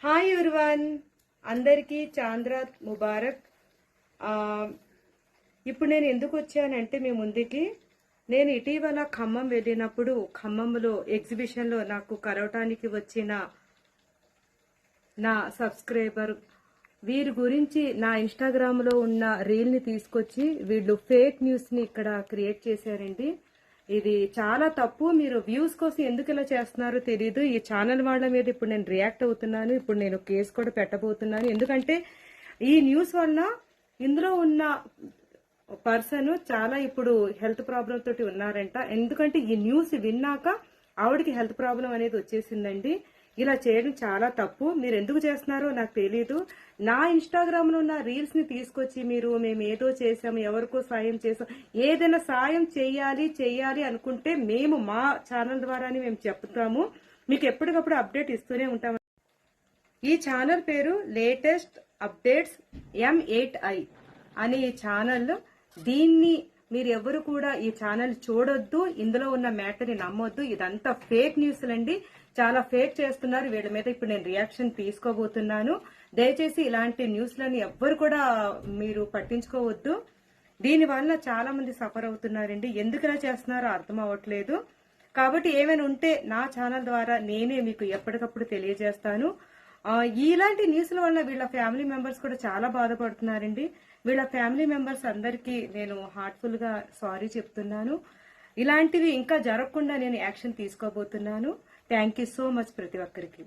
Hi everyone, అందరికీ చాంద్రాత్ ముబారక్. ఇప్పుడు నేను ఎందుకు వచ్చానంటే మీ ముందుకి, నేను ఇటీవల ఖమ్మం వెళ్ళినప్పుడు ఖమ్మంలో ఎగ్జిబిషన్లో నాకు కలవటానికి వచ్చిన నా సబ్స్క్రైబర్ వీరి గురించి నా ఇన్స్టాగ్రామ్లో ఉన్న రీల్ని తీసుకొచ్చి వీళ్ళు ఫేక్ న్యూస్ని ఇక్కడ క్రియేట్ చేశారండి. ఇది చాలా తప్పు. మీరు వ్యూస్ కోసం ఎందుకు ఇలా చేస్తున్నారో తెలీదు. ఈ ఛానల్ వాళ్ళ మీద ఇప్పుడు నేను రియాక్ట్ అవుతున్నాను. ఇప్పుడు నేను కేసు కూడా పెట్టబోతున్నాను. ఎందుకంటే ఈ న్యూస్ వల్ల ఇందులో ఉన్న పర్సన్ చాలా ఇప్పుడు హెల్త్ ప్రాబ్లం తోటి ఉన్నారంట. ఎందుకంటే ఈ న్యూస్ విన్నాక ఆవిడకి హెల్త్ ప్రాబ్లం అనేది వచ్చేసిందండి. ఇలా చేయడం చాలా తప్పు. మీరు ఎందుకు చేస్తున్నారో నాకు తెలీదు. నా ఇన్స్టాగ్రామ్ లో ఉన్న రీల్స్ ని తీసుకొచ్చి మీరు మేము ఏదో చేసాము, ఎవరికో సాయం చేసాం, ఏదైనా సాయం చెయ్యాలి అనుకుంటే మేము మా ఛానల్ ద్వారానే మేము చెప్తాము. మీకు ఎప్పటికప్పుడు అప్డేట్ ఇస్తూనే ఉంటాము. ఈ ఛానల్ పేరు లేటెస్ట్ అప్డేట్స్ M8I అనే ఈ ఛానల్. దీన్ని మీరు ఎవరు కూడా ఈ ఛానల్ చూడొద్దు. ఇందులో ఉన్న మ్యాటర్ని నమ్మొద్దు. ఇదంతా ఫేక్ న్యూస్లండి. చాలా ఫేక్ చేస్తున్నారు. వీళ్ళ మీద ఇప్పుడు నేను రియాక్షన్ తీసుకోబోతున్నాను. దయచేసి ఇలాంటి న్యూస్లని ఎవ్వరు కూడా మీరు పట్టించుకోవద్దు. దీనివల్ల చాలా మంది సఫర్ అవుతున్నారండి. ఎందుకు ఇలా చేస్తున్నారో అర్థం అవ్వట్లేదు. కాబట్టి ఏమైనా ఉంటే నా ఛానల్ ద్వారా నేనే మీకు ఎప్పటికప్పుడు తెలియజేస్తాను. ఇలాంటి న్యూస్ల వల్ల వీళ్ళ ఫ్యామిలీ మెంబర్స్ కూడా చాలా బాధపడుతున్నారండి. వీళ్ళ ఫ్యామిలీ మెంబర్స్ అందరికీ నేను హార్ట్ఫుల్ గా సారీ చెప్తున్నాను. ఇలాంటివి ఇంకా జరగకుండా నేను యాక్షన్ తీసుకోబోతున్నాను. థ్యాంక్ యూ సో మచ్ ప్రతి ఒక్కరికి.